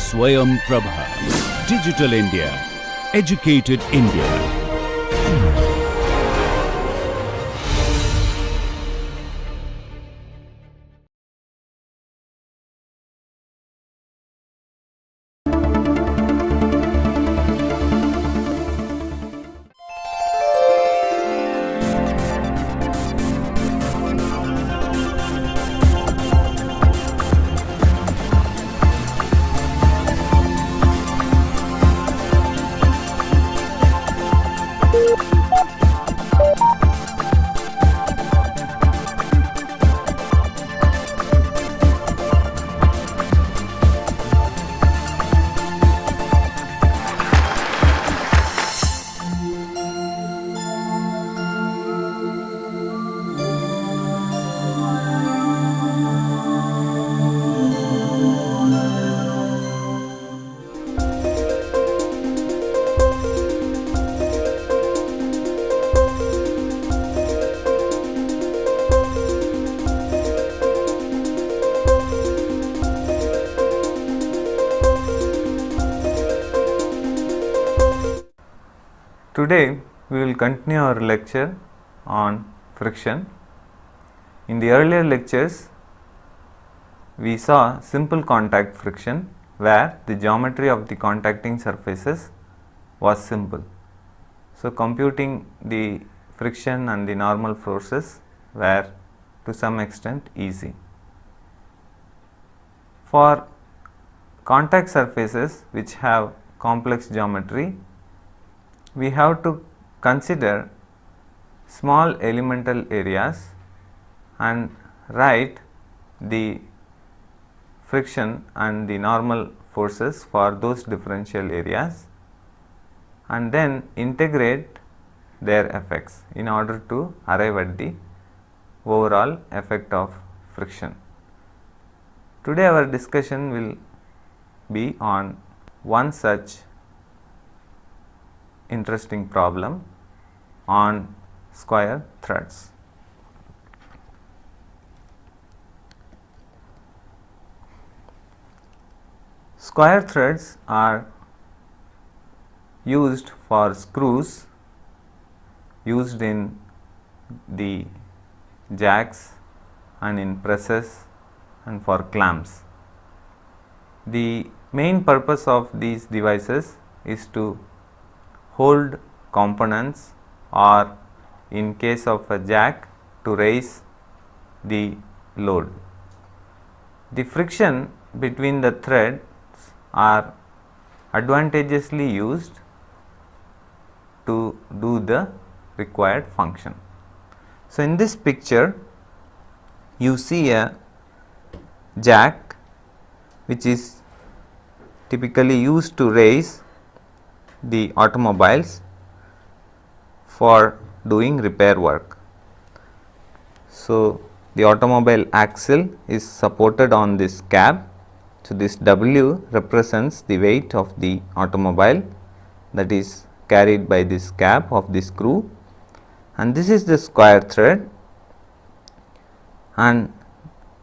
Swayam Prabha. Digital India. Educated India. Today we will continue our lecture on friction. In the earlier lectures we saw simple contact friction where the geometry of the contacting surfaces was simple. So computing the friction and the normal forces were to some extent easy. For contact surfaces which have complex geometry, we have to consider small elemental areas and write the friction and the normal forces for those differential areas and then integrate their effects in order to arrive at the overall effect of friction. Today our discussion will be on one such interesting problem on square threads. Square threads are used for screws used in the jacks and in presses and for clamps. The main purpose of these devices is to hold components or in case of a jack to raise the load. The friction between the threads are advantageously used to do the required function. So, in this picture you see a jack which is typically used to raise the automobiles for doing repair work. So, the automobile axle is supported on this cab. So, this W represents the weight of the automobile that is carried by this cab of the screw, and this is the square thread and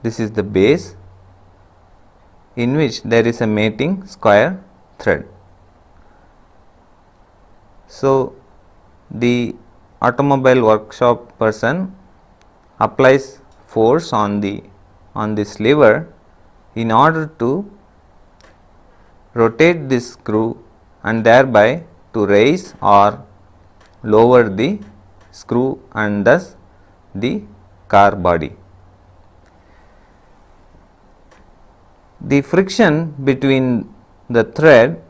this is the base in which there is a mating square thread. So, the automobile workshop person applies force on this lever in order to rotate this screw and thereby to raise or lower the screw and thus the car body. The friction between the thread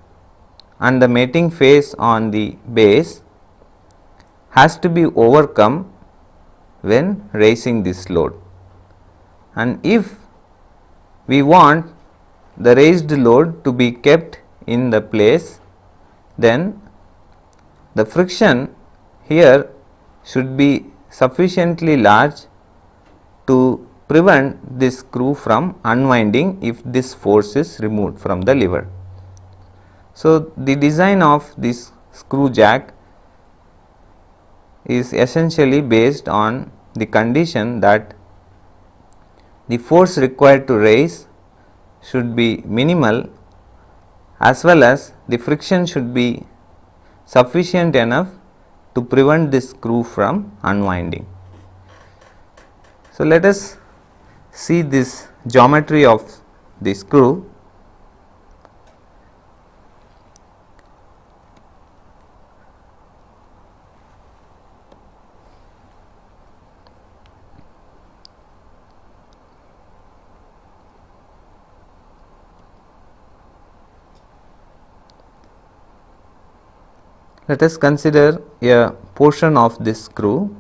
and the mating face on the base has to be overcome when raising this load, and if we want the raised load to be kept in the place, then the friction here should be sufficiently large to prevent this screw from unwinding if this force is removed from the lever. So, the design of this screw jack is essentially based on the condition that the force required to raise should be minimal as well as the friction should be sufficient enough to prevent this screw from unwinding. So, let us see this geometry of the screw. Let us consider a portion of this screw.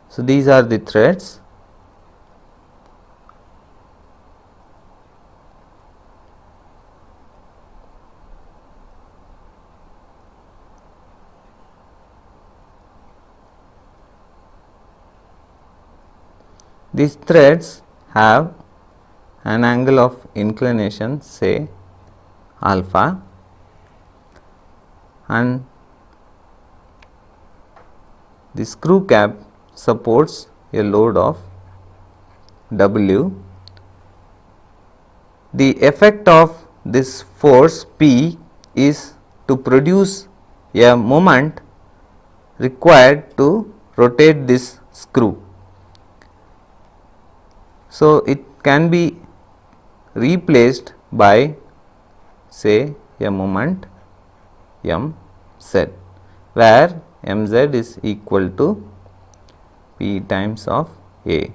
So, these are the threads. These threads have an angle of inclination, say alpha, and the screw cap supports a load of W. The effect of this force P is to produce a moment required to rotate this screw. So, it can be replaced by, say, a moment mz, where mz is equal to P times of A,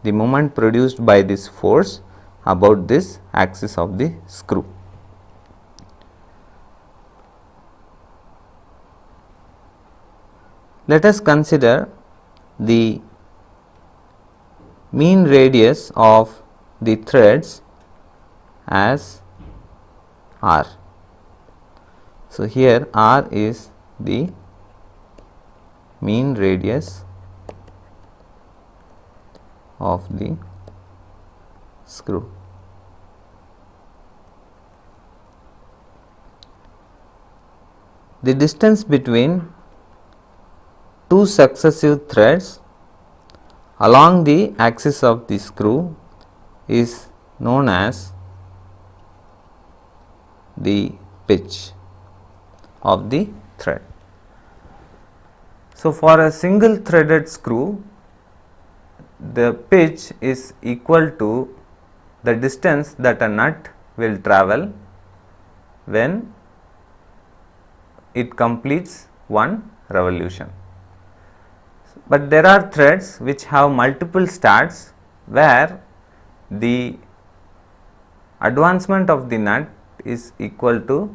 the moment produced by this force about this axis of the screw. Let us consider the mean radius of the threads as r. So, here r is the mean radius of the screw. The distance between two successive threads along the axis of the screw is known as the pitch of the thread. So, for a single threaded screw, the pitch is equal to the distance that a nut will travel when it completes one revolution. But there are threads which have multiple starts, where the advancement of the nut is equal to,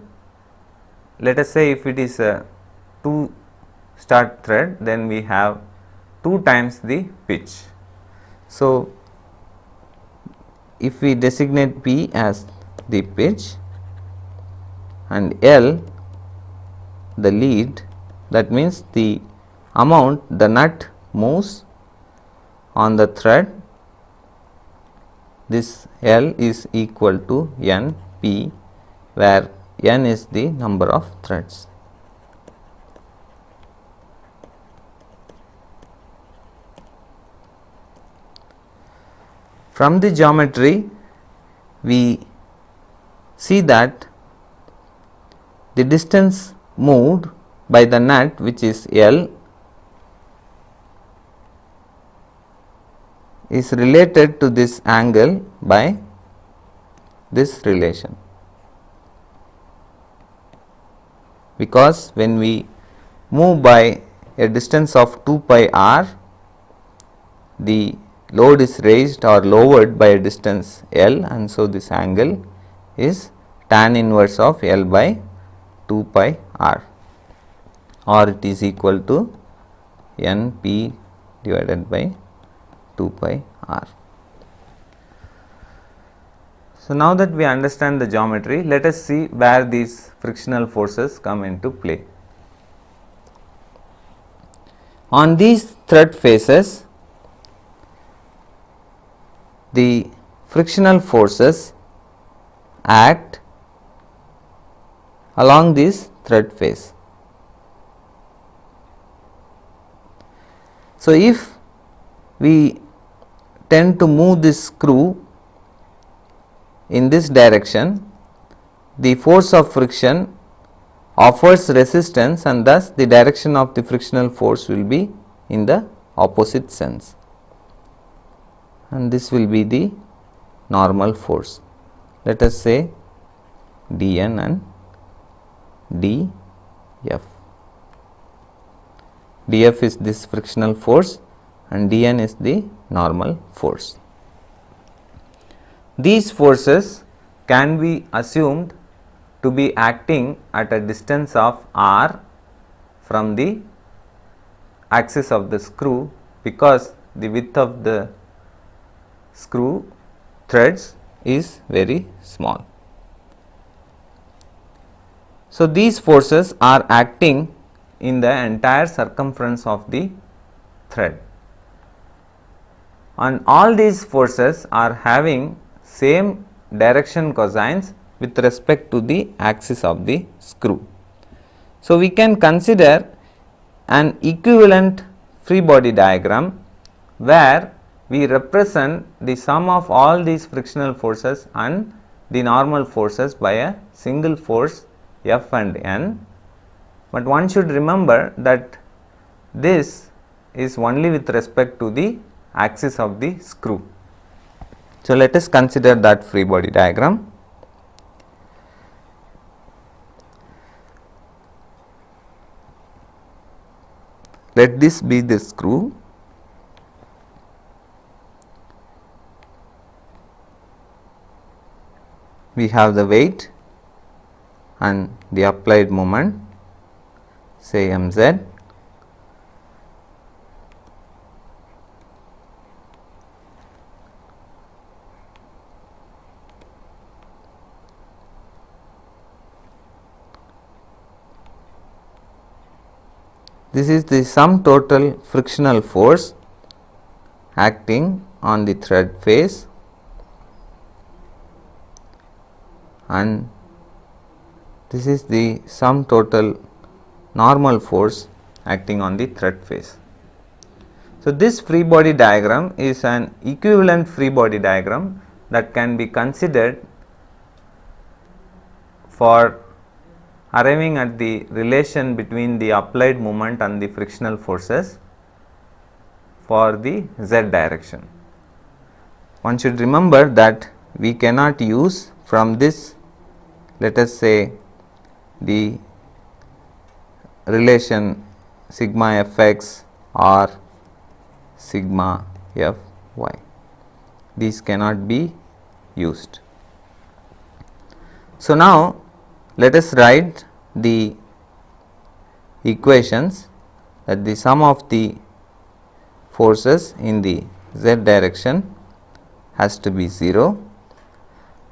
let us say, if it is a 2 start thread, then we have 2 times the pitch. So, if we designate P as the pitch and L the lead, that means the amount the nut moves on the thread, this L is equal to N P, where N is the number of threads. From the geometry, we see that the distance moved by the nut, which is L, is related to this angle by this relation, because when we move by a distance of 2 pi r, the load is raised or lowered by a distance L, and so this angle is tan inverse of L by 2 pi r, or it is equal to N P divided by 2 pi r. So, now that we understand the geometry, let us see where these frictional forces come into play. On these thread faces, the frictional forces act along this thread face. So, if we tend to move this screw in this direction, the force of friction offers resistance, and thus the direction of the frictional force will be in the opposite sense, and this will be the normal force. Let us say dN and dF. dF is this frictional force and dN is the normal force. These forces can be assumed to be acting at a distance of r from the axis of the screw, because the width of the screw threads is very small. So, these forces are acting in the entire circumference of the thread, and all these forces are having same direction cosines with respect to the axis of the screw. So, we can consider an equivalent free body diagram where we represent the sum of all these frictional forces and the normal forces by a single force F and N, but one should remember that this is only with respect to the axis of the screw. So, let us consider that free body diagram. Let this be the screw. We have the weight and the applied moment, say mz. This is the sum total frictional force acting on the thread face, and this is the sum total normal force acting on the thread face. So, this free body diagram is an equivalent free body diagram that can be considered for arriving at the relation between the applied moment and the frictional forces for the z direction. One should remember that we cannot use from this, let us say, the relation sigma fx or sigma fy. These cannot be used. So, now let us write the equations that the sum of the forces in the z direction has to be 0.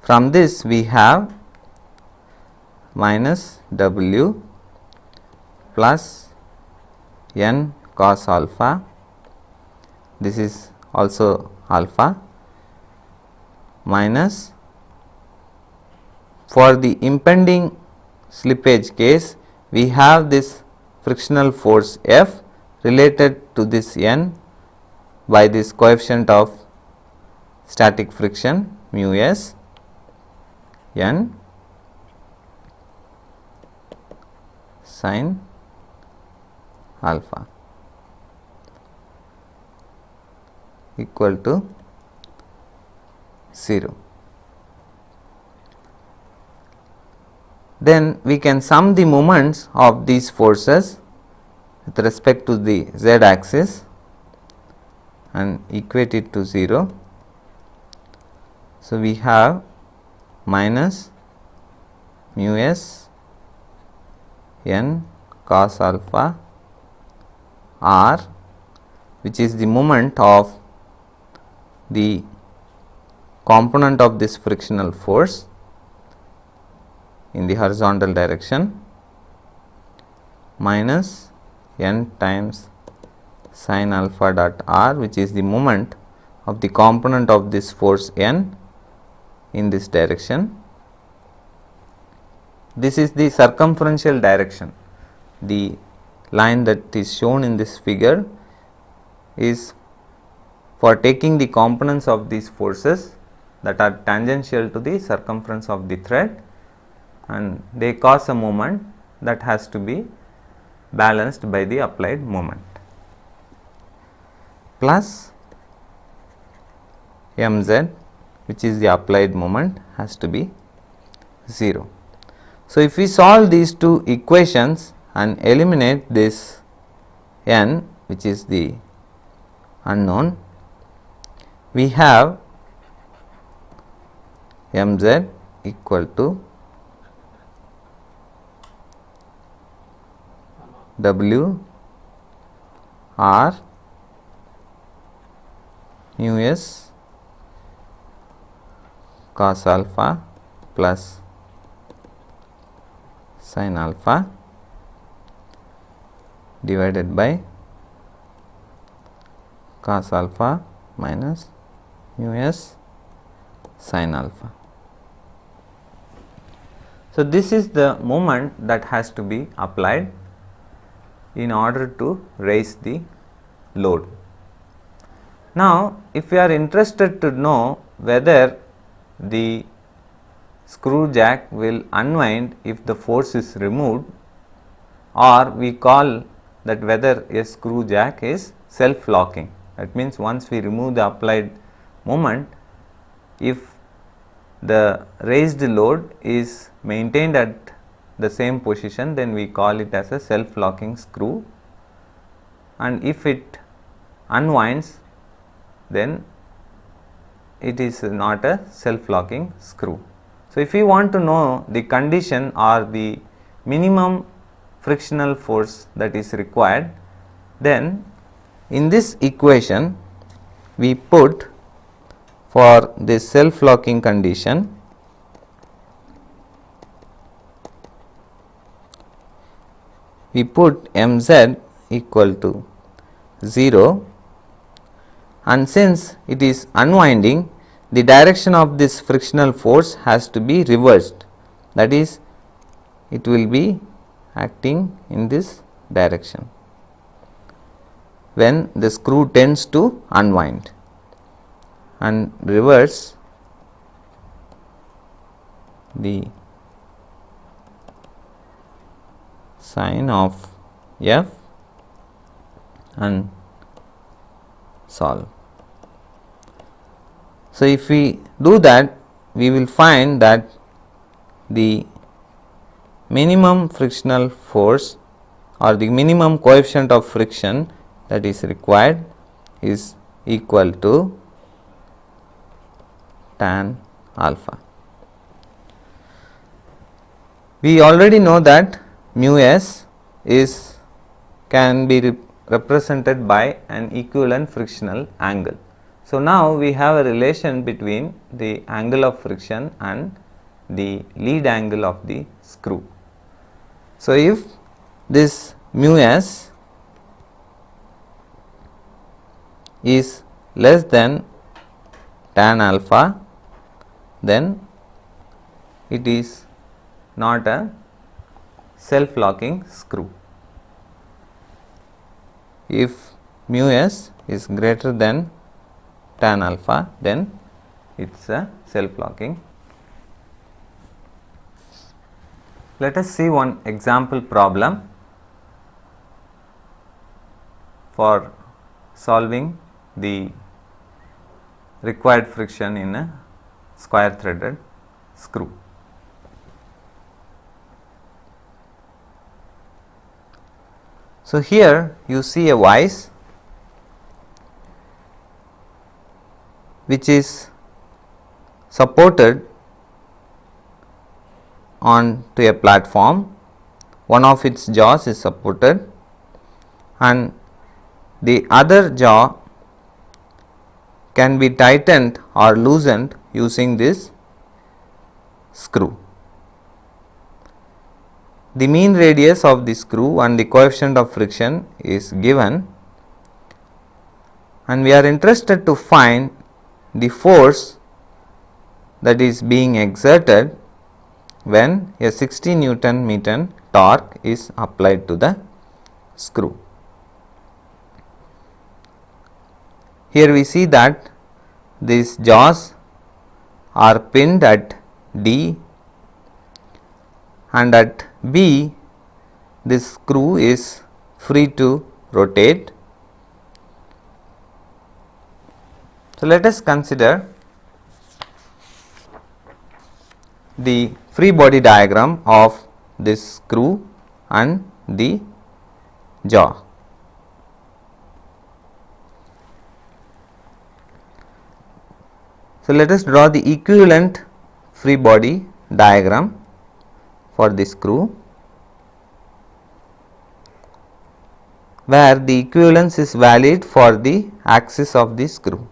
From this we have minus w plus n cos alpha, this is also alpha, minus, for the impending slippage case we have this frictional force F related to this n by this coefficient of static friction mu s n sin alpha equal to 0. Then we can sum the moments of these forces with respect to the z axis and equate it to 0. So, we have minus mu s n cos alpha r, which is the moment of the component of this frictional force in the horizontal direction, minus n times sin alpha dot r, which is the moment of the component of this force n in this direction. This is the circumferential direction. The line that is shown in this figure is for taking the components of these forces that are tangential to the circumference of the thread, and they cause a moment that has to be balanced by the applied moment, plus mz, which is the applied moment, has to be 0. So, if we solve these two equations and eliminate this n, which is the unknown, we have mz equal to w r mu s cos alpha plus sin alpha divided by cos alpha minus mu s sin alpha. So, this is the moment that has to be applied in order to raise the load. Now, if we are interested to know whether the screw jack will unwind if the force is removed, or we call that whether a screw jack is self locking. That means, once we remove the applied moment, if the raised load is maintained at the same position, then we call it as a self locking screw, and if it unwinds, then it is not a self locking screw. So, if we want to know the condition or the minimum frictional force that is required, then in this equation we put, for this self locking condition, we put mz equal to 0, and since it is unwinding, the direction of this frictional force has to be reversed, that is, it will be acting in this direction when the screw tends to unwind, and reverse the sign of f and solve. So, if we do that, we will find that the minimum frictional force or the minimum coefficient of friction that is required is equal to tan alpha. We already know that mu s can be represented by an equivalent frictional angle. So, now we have a relation between the angle of friction and the lead angle of the screw. So, if this mu s is less than tan alpha, then it is not a self locking screw. If mu s is greater than tan alpha, then it is a self locking. Let us see one example problem for solving the required friction in a square threaded screw. So, here you see a vise which is supported on to a platform, one of its jaws is supported and the other jaw can be tightened or loosened using this screw. The mean radius of the screw and the coefficient of friction is given, and we are interested to find the force that is being exerted when a 60 Newton meter torque is applied to the screw. Here we see that these jaws are pinned at D, and at B this screw is free to rotate. So, let us consider the free body diagram of this screw and the jaw. So, let us draw the equivalent free body diagram for the screw, where the equivalence is valid for the axis of the screw.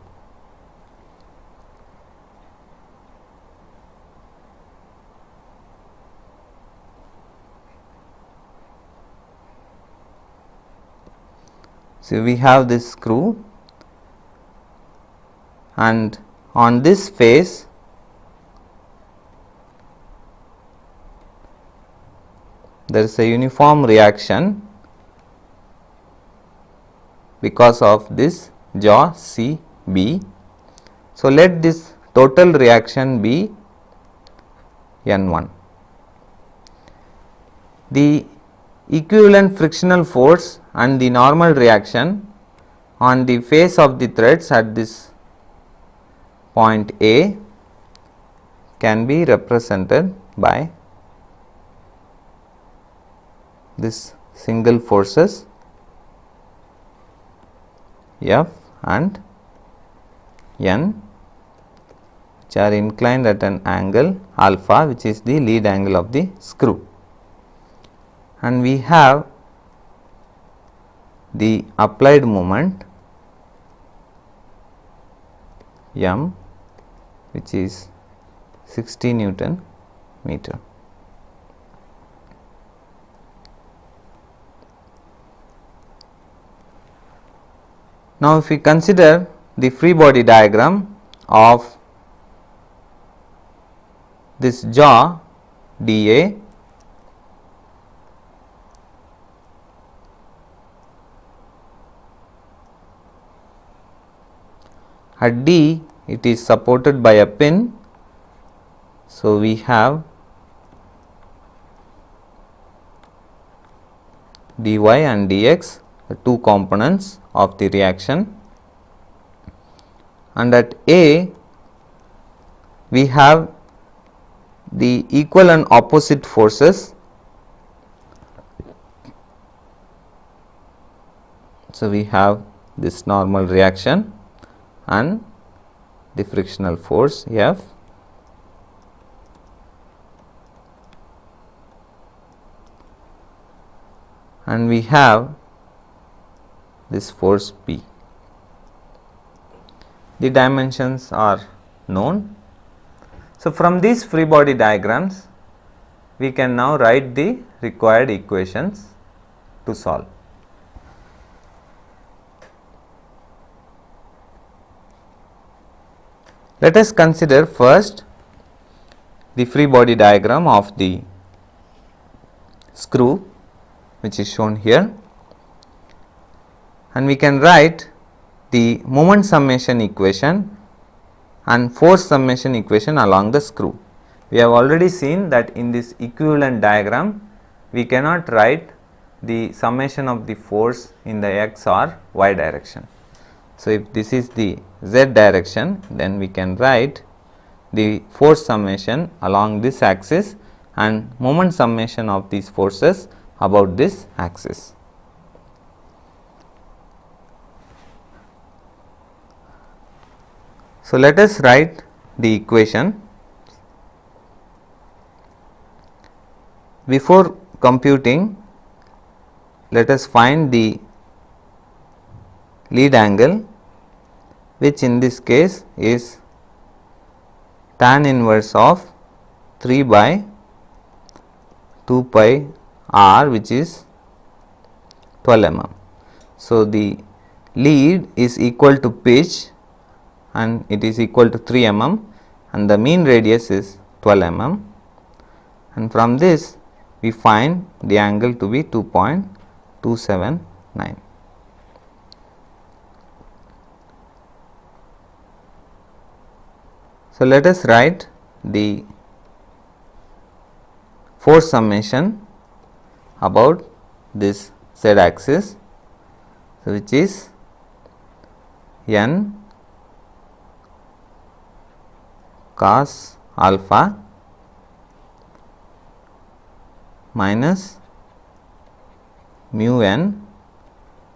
So, we have this screw, and on this face there is a uniform reaction because of this jaw CB. So, let this total reaction be N1. The equivalent frictional force and the normal reaction on the face of the threads at this point A can be represented by this single forces F and N, which are inclined at an angle alpha, which is the lead angle of the screw, and we have the applied moment M, which is 60 Newton meter. Now, if we consider the free body diagram of this jaw DA, at D it is supported by a pin. So, we have dy and dx, the two components of the reaction, and at A we have the equal and opposite forces. So, we have this normal reaction and the frictional force F, and we have this force P. The dimensions are known. So, from these free body diagrams we can now write the required equations to solve. Let us consider first the free body diagram of the screw, which is shown here, and we can write the moment summation equation and force summation equation along the screw. We have already seen that in this equivalent diagram we cannot write the summation of the force in the x or y direction. So, if this is the z direction, then we can write the force summation along this axis and moment summation of these forces about this axis. So, let us write the equation. Before computing, let us find the lead angle, which in this case is tan inverse of 3 by 2 pi r, which is 12 mm. So, the lead is equal to pitch and it is equal to 3 mm and the mean radius is 12 mm, and from this we find the angle to be 2.279. So, let us write the force summation about this z axis, so which is n cos alpha minus mu n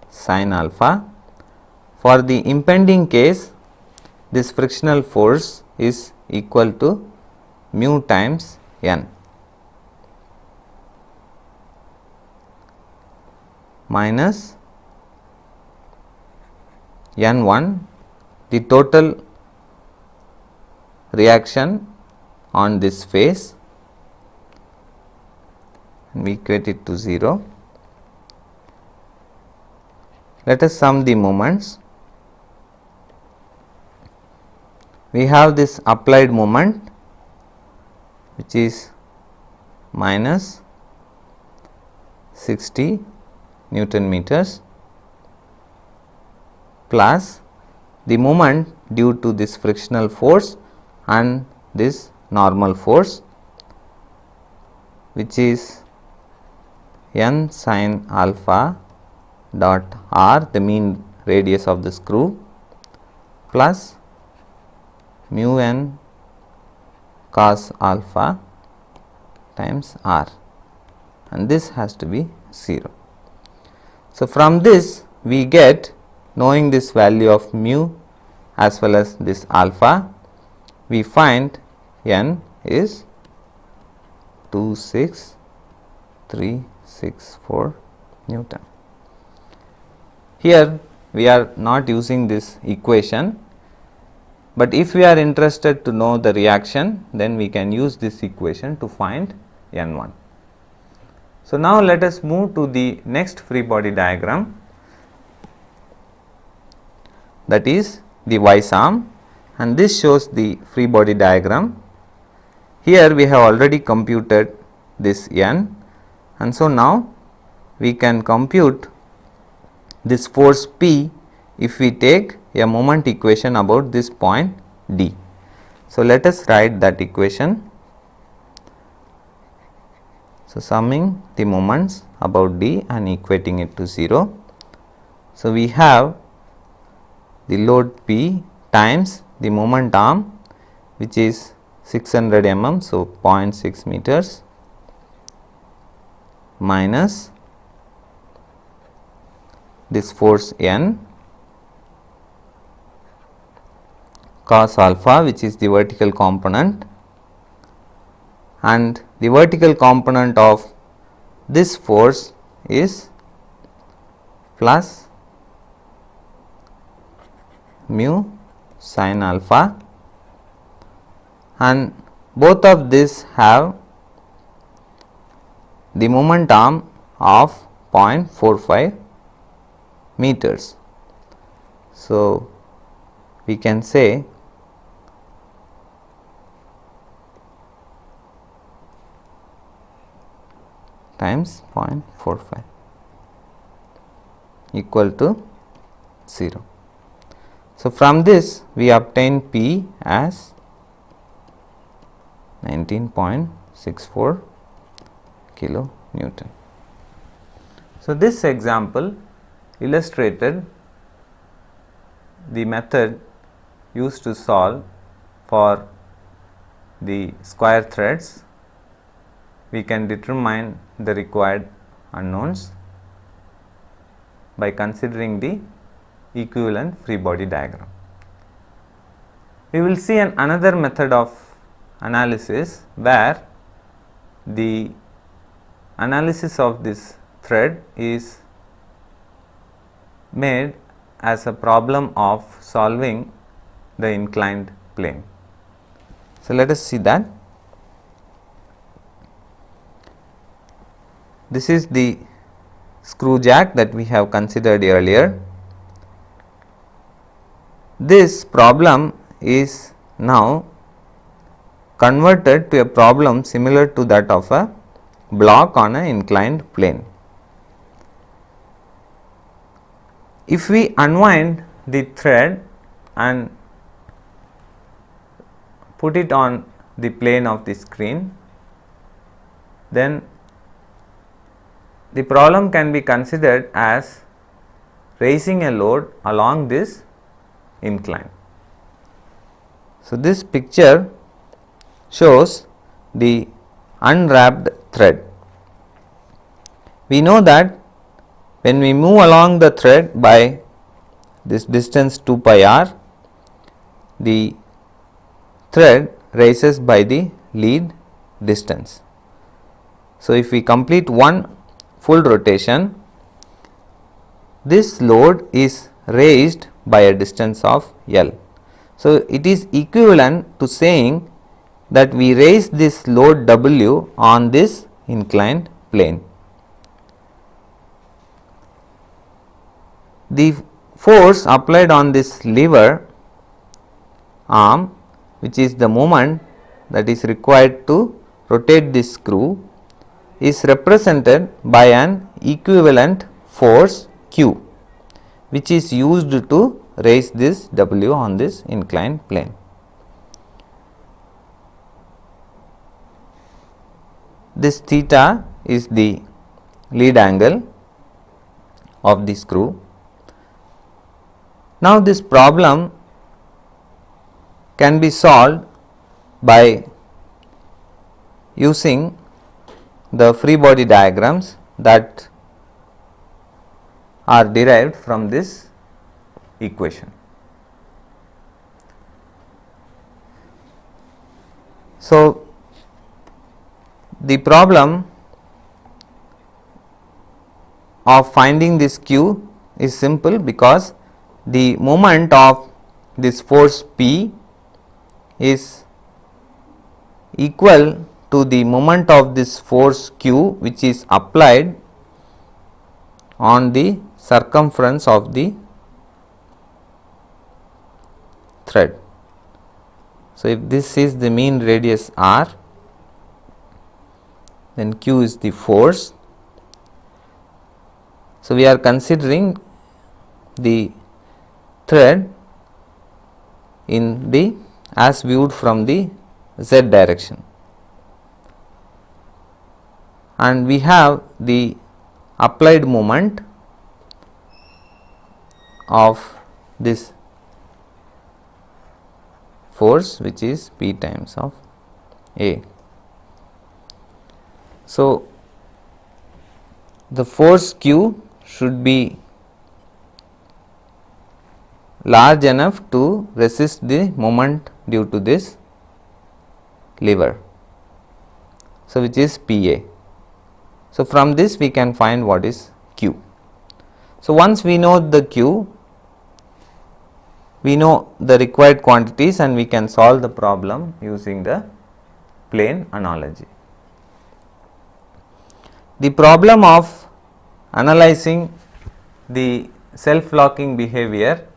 sin alpha. For the impending case, this frictional force is equal to mu times n minus n1, the total reaction on this face, and we equate it to 0. Let us sum the moments. We have this applied moment which is minus 60 Newton meters plus the moment due to this frictional force and this normal force, which is n sin alpha dot r, the mean radius of the screw, plus mu n cos alpha times r, and this has to be 0. So, from this we get, knowing this value of mu as well as this alpha, we find n is 26364 Newton. Here we are not using this equation, but if we are interested to know the reaction, then we can use this equation to find n1. So, now let us move to the next free body diagram, that is the vice arm, and this shows the free body diagram. Here we have already computed this n, and so now we can compute this force P if we take a moment equation about this point D. So, let us write that equation. So, summing the moments about D and equating it to 0. So, we have the load P times the moment arm, which is 600 mm, so 0.6 meters, minus this force N cos alpha, which is the vertical component, and the vertical component of this force is plus mu sin alpha, and both of this have the moment arm of 0.45 meters. So, we can say times 0.45 equal to 0. So, from this we obtain P as 19.64 kilo Newton. So, this example illustrated the method used to solve for the square threads. We can determine the required unknowns by considering the equivalent free body diagram. We will see another method of analysis where the analysis of this thread is made as a problem of solving the inclined plane. So, let us see that. This is the screw jack that we have considered earlier. This problem is now converted to a problem similar to that of a block on an inclined plane. If we unwind the thread and put it on the plane of the screen, then the problem can be considered as raising a load along this incline. So, this picture shows the unwrapped thread. We know that when we move along the thread by this distance 2 pi r, the thread raises by the lead distance. So, if we complete one full rotation, this load is raised by a distance of L. So, it is equivalent to saying that we raise this load W on this inclined plane. The force applied on this lever arm, which is the moment that is required to rotate this screw, is represented by an equivalent force Q, which is used to raise this W on this inclined plane. This theta is the lead angle of the screw. Now, this problem can be solved by using the free body diagrams that are derived from this equation. So, the problem of finding this Q is simple, because the moment of this force P is equal to the moment of this force Q, which is applied on the circumference of the thread. So, if this is the mean radius r, then Q is the force. So, we are considering the thread in the as viewed from the z direction, and we have the applied moment of this force, which is P times of A. So, the force Q should be large enough to resist the moment due to this lever, so which is P A. So, from this we can find what is Q. So, once we know the Q, we know the required quantities, and we can solve the problem using the plane analogy. The problem of analyzing the self-locking behavior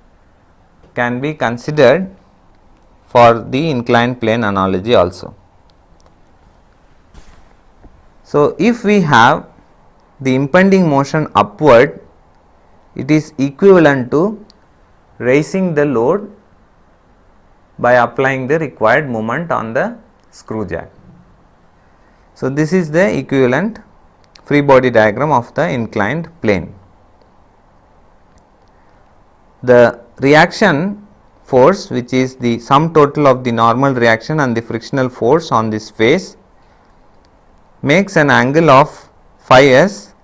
can be considered for the inclined plane analogy also. So, if we have the impending motion upward, it is equivalent to raising the load by applying the required moment on the screw jack. So, this is the equivalent free body diagram of the inclined plane. The reaction force, which is the sum total of the normal reaction and the frictional force on this face, makes an angle of phi s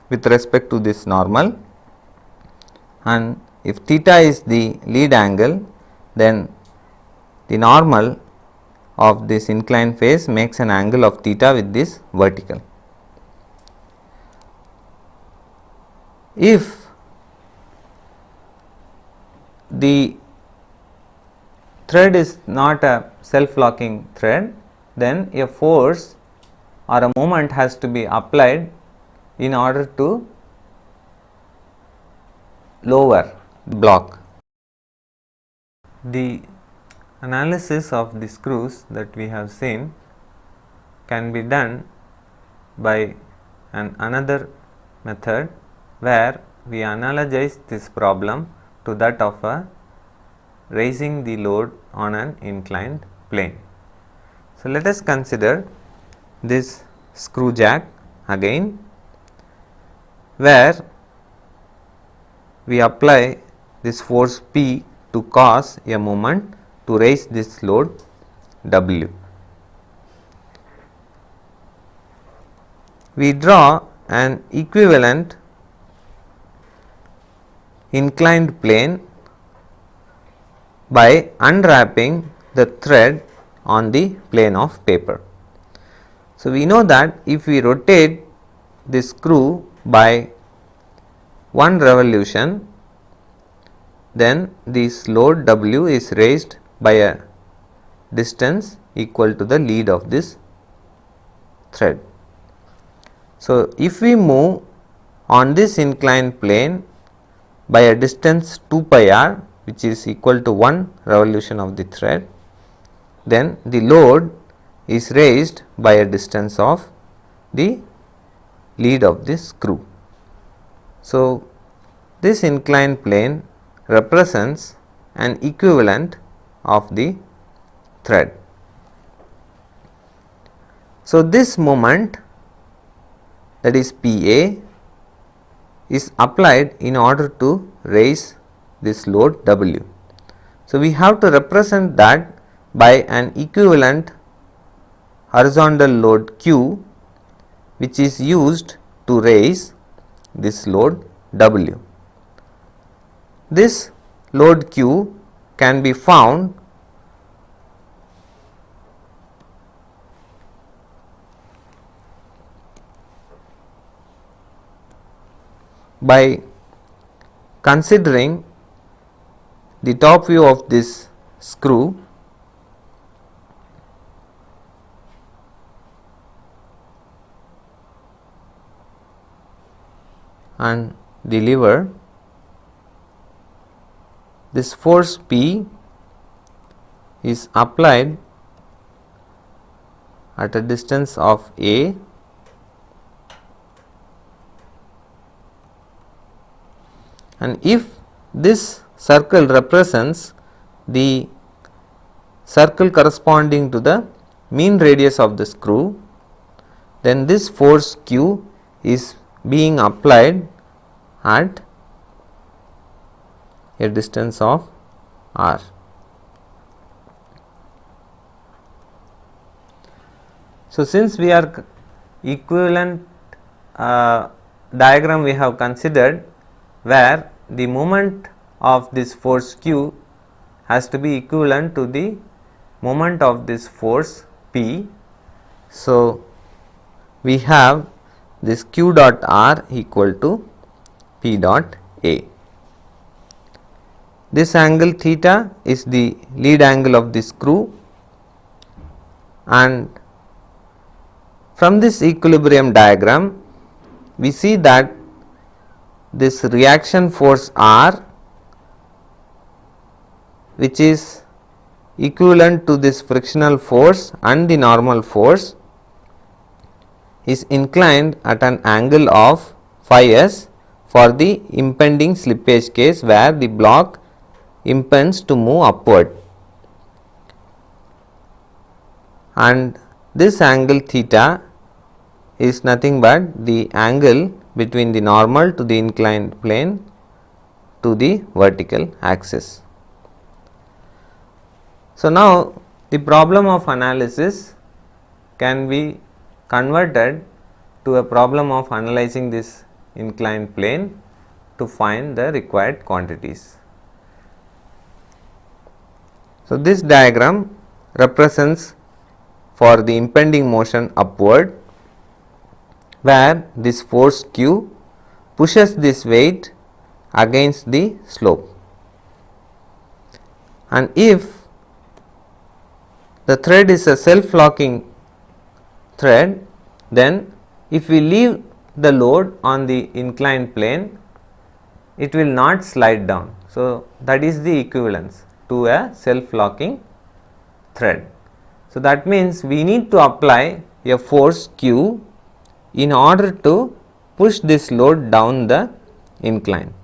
with respect to this normal, and if theta is the lead angle, then the normal of this inclined face makes an angle of theta with this vertical. If the thread is not a self-locking thread, then a force or a moment has to be applied in order to lower the block. The analysis of the screws that we have seen can be done by another method, where we analogize this problem to that of raising the load on an inclined plane. So, let us consider this screw jack again, where we apply this force P to cause a moment to raise this load W. We draw an equivalent inclined plane by unwrapping the thread on the plane of paper. So, we know that if we rotate this screw by one revolution, then this load W is raised by a distance equal to the lead of this thread. So, if we move on this inclined plane by a distance 2 pi r, which is equal to 1 revolution of the thread, then the load is raised by a distance of the lead of this screw. So, this inclined plane represents an equivalent of the thread. So, this moment, that is Pa, is applied in order to raise this load W. So, we have to represent that by an equivalent horizontal load Q, which is used to raise this load W. This load Q can be found by considering the top view of this screw and the lever. This force P is applied at a distance of A and if this circle represents the circle corresponding to the mean radius of the screw, then this force Q is being applied at a distance of r. So, since we are equivalent diagram we have considered, where the moment of this force Q has to be equivalent to the moment of this force P. So, we have this Q dot R equal to P dot A. This angle theta is the lead angle of the screw, and from this equilibrium diagram we see that this reaction force R, which is equivalent to this frictional force and the normal force, is inclined at an angle of phi s for the impending slippage case where the block impends to move upward, and this angle theta is nothing but the angle between the normal to the inclined plane to the vertical axis. So, now the problem of analysis can be converted to a problem of analyzing this inclined plane to find the required quantities. So, this diagram represents for the impending motion upward, where this force Q pushes this weight against the slope, and if the thread is a self-locking thread, then if we leave the load on the inclined plane, it will not slide down. So, that is the equivalence to a self-locking thread. So, that means we need to apply a force Q in order to push this load down the incline,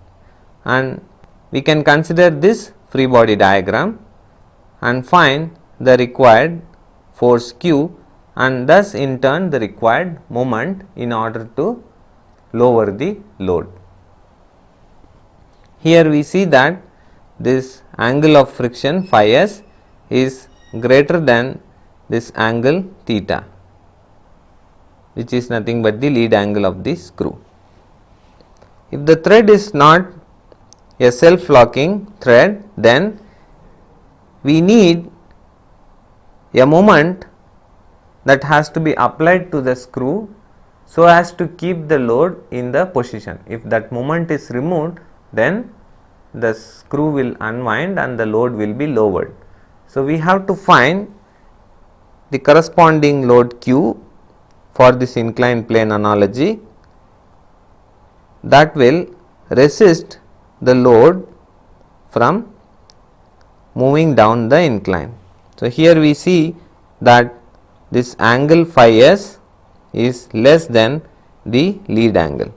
and we can consider this free body diagram and find the required force Q and thus in turn the required moment in order to lower the load. Here we see that this angle of friction phi s is greater than this angle theta, which is nothing but the lead angle of the screw. If the thread is not a self locking thread, then we need a moment that has to be applied to the screw so as to keep the load in the position. If that moment is removed, then the screw will unwind and the load will be lowered. So, we have to find the corresponding load Q for this inclined plane analogy that will resist the load from moving down the incline. So, here we see that this angle phi s is less than the lead angle.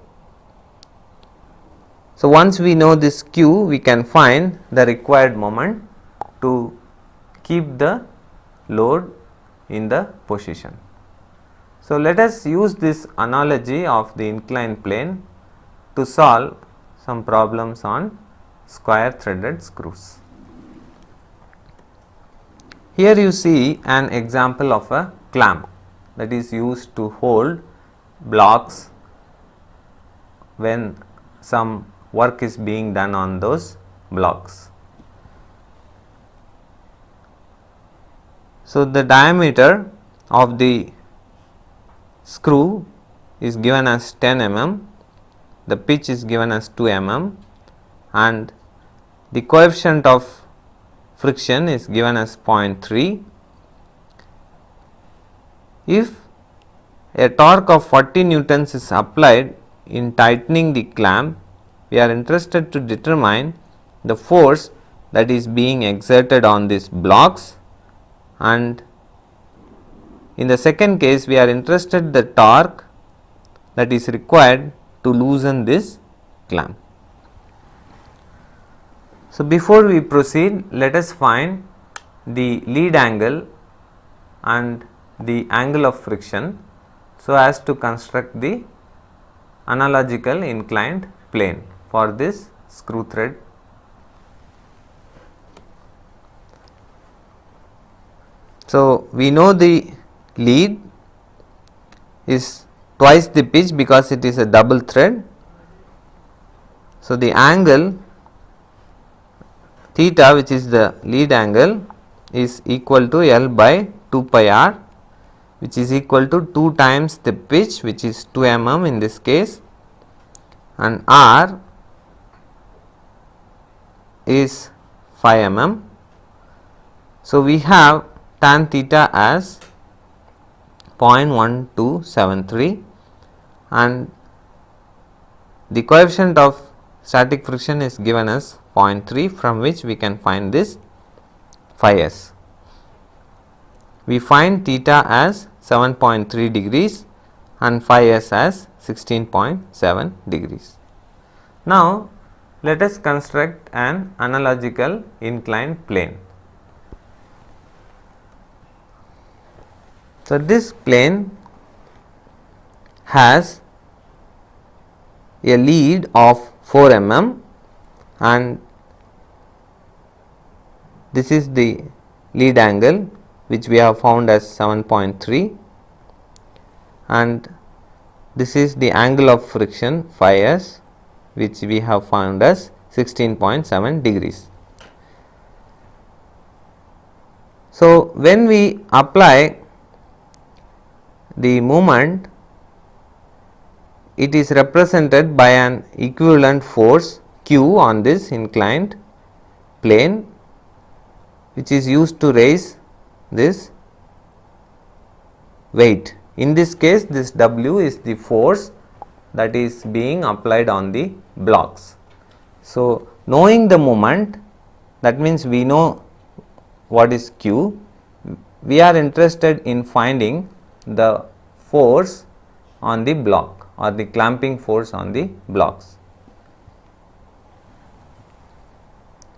So, once we know this Q, we can find the required moment to keep the load in the position. So, let us use this analogy of the inclined plane to solve some problems on square threaded screws. Here you see an example of a clamp that is used to hold blocks when some work is being done on those blocks. So, the diameter of the screw is given as 10 mm, the pitch is given as 2 mm and the coefficient of friction is given as 0.3. If a torque of 40 newtons is applied in tightening the clamp, we are interested to determine the force that is being exerted on these blocks, and in the second case we are interested the torque that is required to loosen this clamp. So, before we proceed, let us find the lead angle and the angle of friction so as to construct the analogical inclined plane for this screw thread. So, we know the lead is twice the pitch because it is a double thread. So, the angle theta, which is the lead angle, is equal to L by 2 pi r, which is equal to 2 times the pitch, which is 2 mm in this case, and r is 5 mm. So, we have tan theta as 0.1273 and the coefficient of static friction is given as 0.3, from which we can find this phi s. We find theta as 7.3 degrees and phi s as 16.7 degrees. Now, let us construct an analogical inclined plane. So, this plane has a lead of 4 mm and this is the lead angle which we have found as 7.3 and this is the angle of friction phi s which we have found as 16.7 degrees. So, when we apply the moment, it is represented by an equivalent force Q on this inclined plane, which is used to raise this weight. In this case, this W is the force that is being applied on the blocks. So, knowing the moment, that means we know what is Q, we are interested in finding the force on the block or the clamping force on the blocks.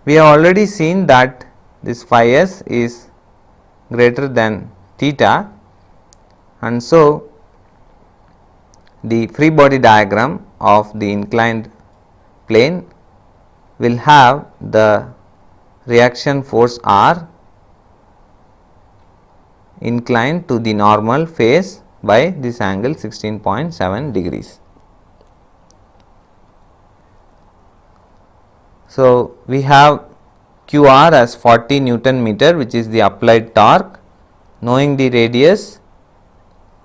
We have already seen that this phi s is greater than theta, and so the free body diagram of the inclined plane will have the reaction force R inclined to the normal phase by this angle 16.7 degrees. So, we have QR as 40 Newton meter, which is the applied torque. Knowing the radius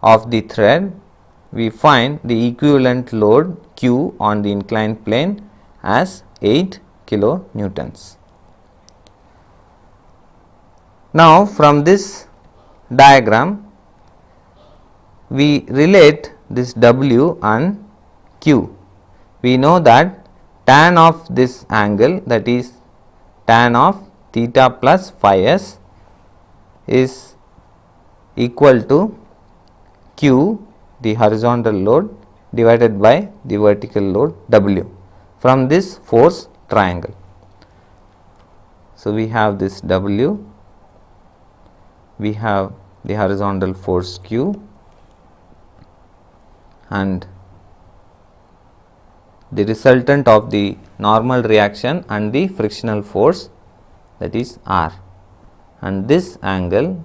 of the thread, we find the equivalent load Q on the inclined plane as 8 kilonewtons. Now, from this diagram, we relate this W and Q. We know that tan of this angle, that is tan of theta plus phi s, is equal to Q, the horizontal load, divided by the vertical load W from this force triangle. So, we have this W, we have the horizontal force Q, and the resultant of the normal reaction and the frictional force, that is R, and this angle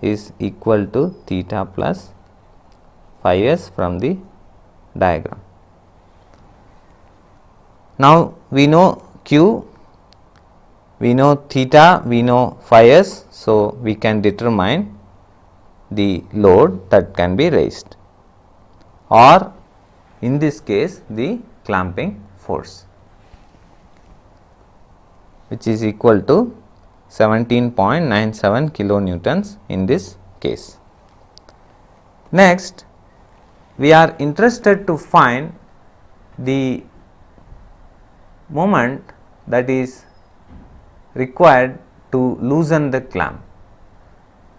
is equal to theta plus phi s from the diagram. Now, we know Q, we know theta, we know phi s, so we can determine the load that can be raised, or in this case the clamping force, which is equal to 17.97 kilonewtons in this case. Next, we are interested to find the moment that is required to loosen the clamp.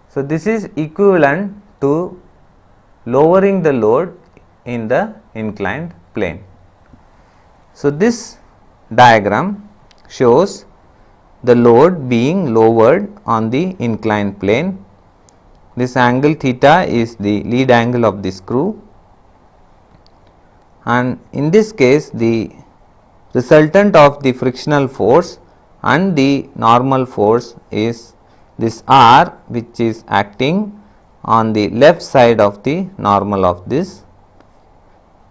So, this is equivalent to lowering the load in the inclined plane. So, this diagram shows the load being lowered on the inclined plane. This angle theta is the lead angle of the screw, and in this case the resultant of the frictional force and the normal force is this R, which is acting on the left side of the normal of this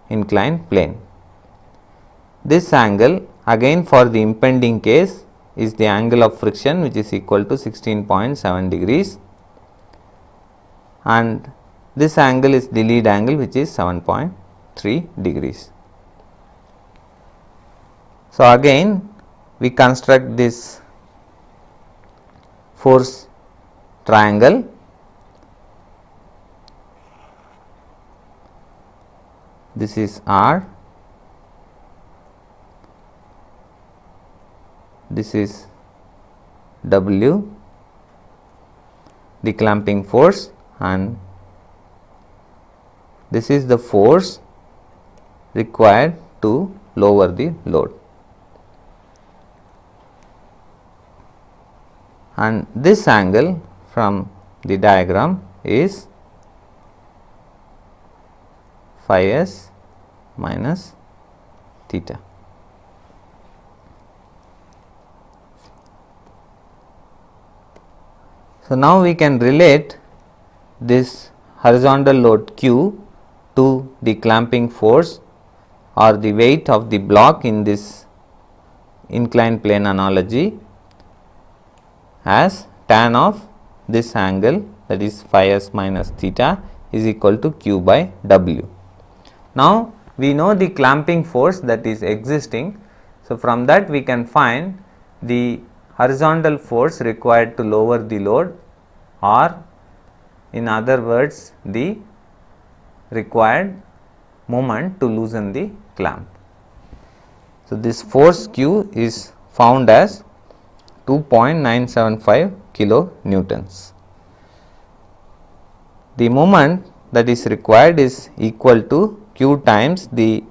inclined plane. This angle again for the impending case is the angle of friction, which is equal to 16.7 degrees, and this angle is the lead angle, which is 7.3 degrees. So, again we construct this force triangle. This is R, this is W, the clamping force, and this is the force required to lower the load. And this angle from the diagram is phi s minus theta. So, now we can relate this horizontal load Q to the clamping force or the weight of the block in this inclined plane analogy as tan of this angle, that is phi s minus theta, is equal to Q by W. Now, we know the clamping force that is existing. So, from that we can find the horizontal force required to lower the load, or in other words the required moment to loosen the clamp. So, this force Q is found as 2.975 kilonewtons. The moment that is required is equal to Q times the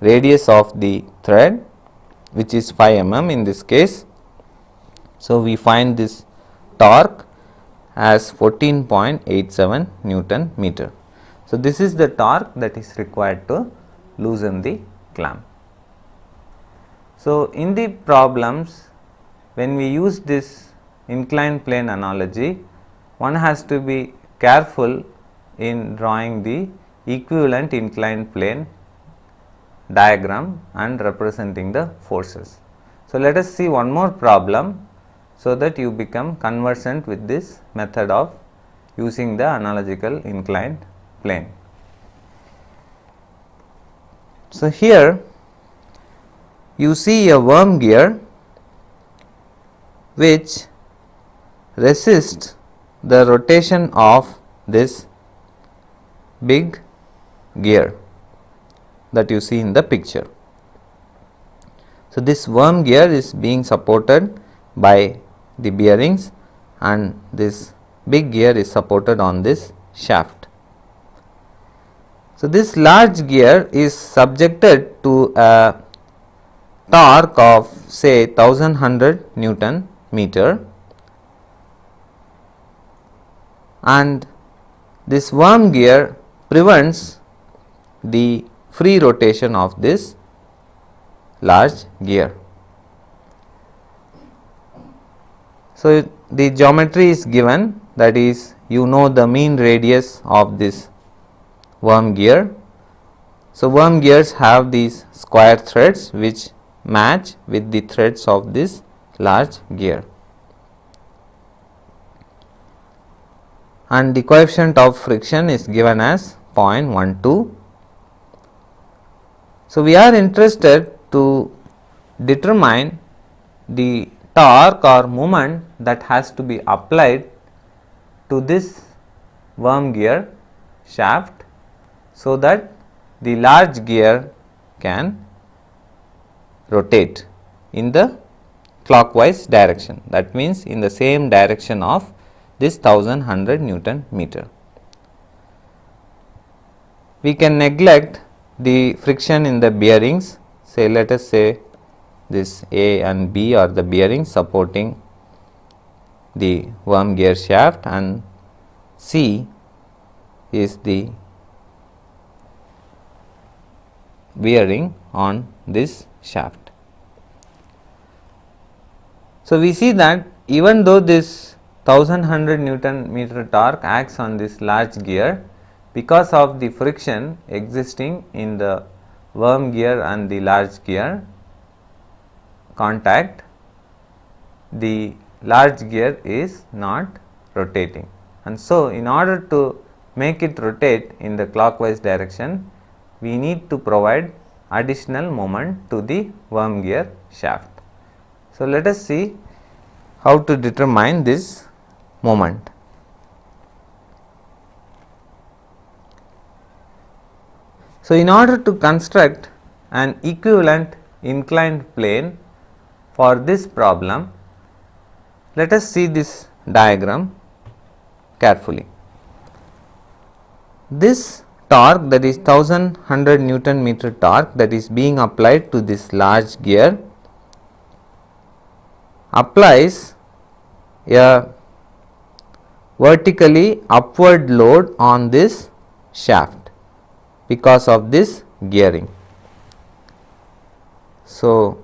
radius of the thread, which is 5 mm in this case. So, we find this torque as 14.87 Newton meter. So, this is the torque that is required to loosen the clamp. So, in the problems, when we use this inclined plane analogy, one has to be careful in drawing the equivalent inclined plane diagram and representing the forces. So, let us see one more problem so that you become conversant with this method of using the analogical inclined plane. So, here you see a worm gear which resists the rotation of this big gear that you see in the picture. So, this worm gear is being supported by the bearings and this big gear is supported on this shaft. So, this large gear is subjected to a torque of say 1100 Newton meter, and this worm gear prevents the free rotation of this large gear. So, the geometry is given, that is, you know the mean radius of this worm gear. So, worm gears have these square threads which match with the threads of this large gear, and the coefficient of friction is given as 0.12. So, we are interested to determine the torque or moment that has to be applied to this worm gear shaft, so that the large gear can rotate in the clockwise direction, that means in the same direction of this 1100 Newton meter. We can neglect the friction in the bearings, say let us say this A and B are the bearings supporting the worm gear shaft, and C is the bearing on this shaft. So, we see that even though this 1100 Newton meter torque acts on this large gear, because of the friction existing in the worm gear and the large gear contact, the large gear is not rotating, and so in order to make it rotate in the clockwise direction, we need to provide additional moment to the worm gear shaft. So, let us see how to determine this moment. So, in order to construct an equivalent inclined plane for this problem, let us see this diagram carefully. This torque, that is 1100 Newton meter torque, that is being applied to this large gear, applies a vertically upward load on this shaft because of this gearing. So,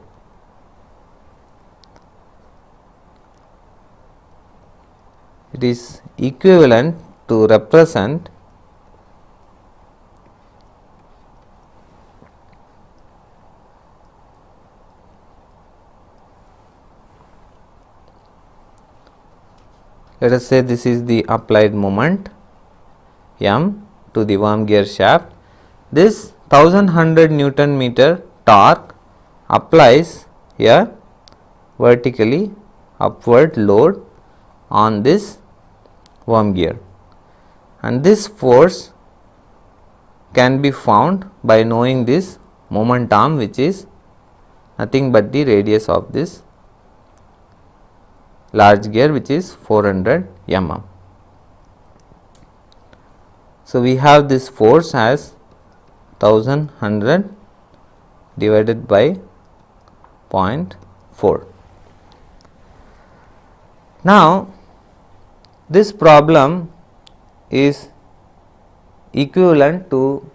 it is equivalent to represent let us say this is the applied moment M to the worm gear shaft. This 1100 Newton meter torque applies a vertically upward load on this worm gear, and this force can be found by knowing this moment arm, which is nothing but the radius of this large gear, which is 400 mm. So, we have this force as 1100 divided by 0.4. Now, this problem is equivalent to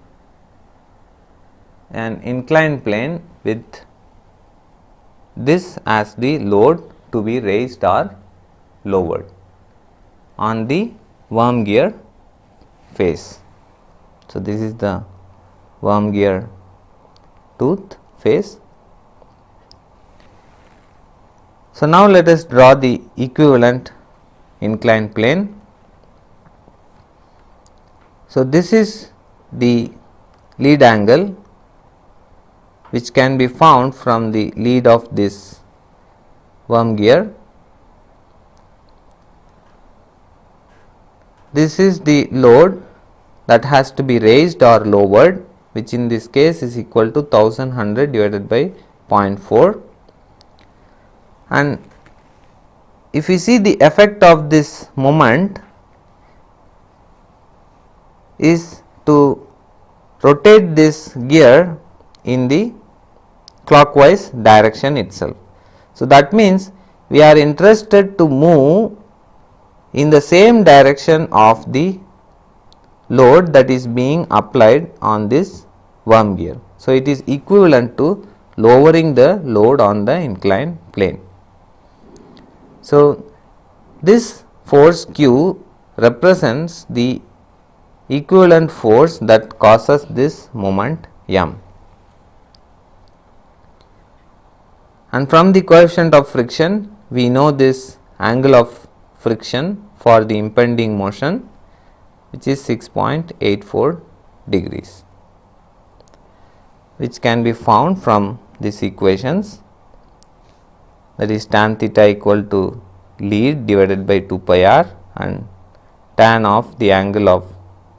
an inclined plane with this as the load to be raised or lowered on the worm gear face. So, this is the worm gear tooth face. So, now let us draw the equivalent inclined plane. So, this is the lead angle which can be found from the lead of this worm gear. This is the load that has to be raised or lowered, which in this case is equal to 1100 divided by 0.4. And if we see the effect of this moment is to rotate this gear in the clockwise direction itself. So, that means we are interested to move in the same direction of the load that is being applied on this worm gear. So, it is equivalent to lowering the load on the inclined plane. So, this force Q represents the equivalent force that causes this moment M. And from the coefficient of friction, we know this angle of friction for the impending motion, which is 6.84 degrees, which can be found from these equations, that is tan theta equal to lead divided by 2 pi r, and tan of the angle of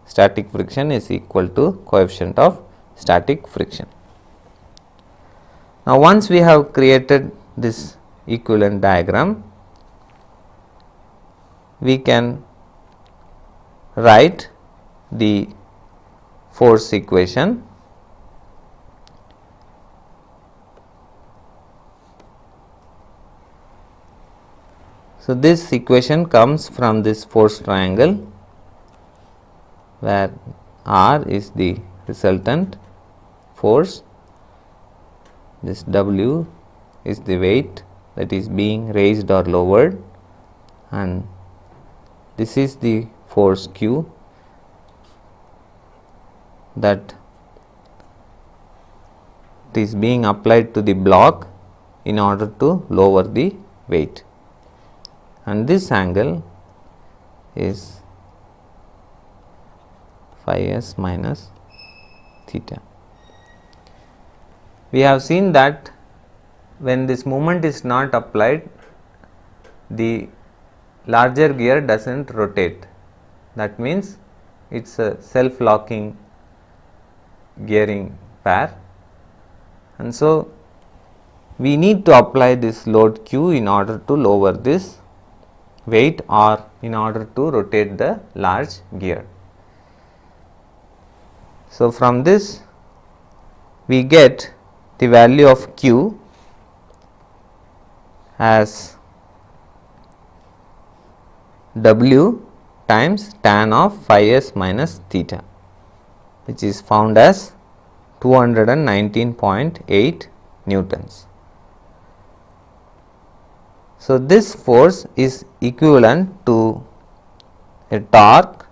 static friction is equal to coefficient of static friction. Now, once we have created this equivalent diagram, we can write the force equation. So, this equation comes from this force triangle, where R is the resultant force, this W is the weight that is being raised or lowered, and this is the force Q that is being applied to the block in order to lower the weight, and this angle is phi s minus theta. We have seen that when this moment is not applied, the larger gear does not rotate. That means it is a self locking gearing pair, and so we need to apply this load Q in order to lower this weight or in order to rotate the large gear. So, from this we get the value of Q as W times tan of phi s minus theta, which is found as 219.8 newtons. So, this force is equivalent to a torque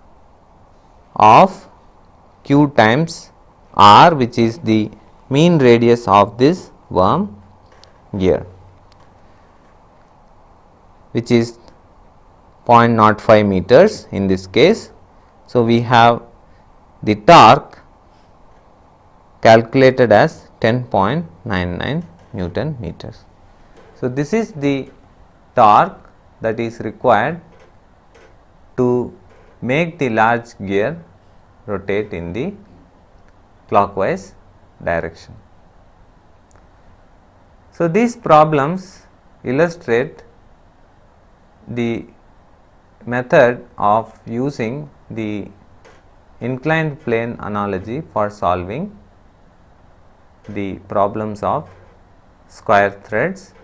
of Q times R, which is the mean radius of this worm gear, which is 0.05 meters in this case. So, we have the torque calculated as 10.99 Newton meters. So, this is the torque that is required to make the large gear rotate in the clockwise direction. So, these problems illustrate the method of using the inclined plane analogy for solving the problems of square threads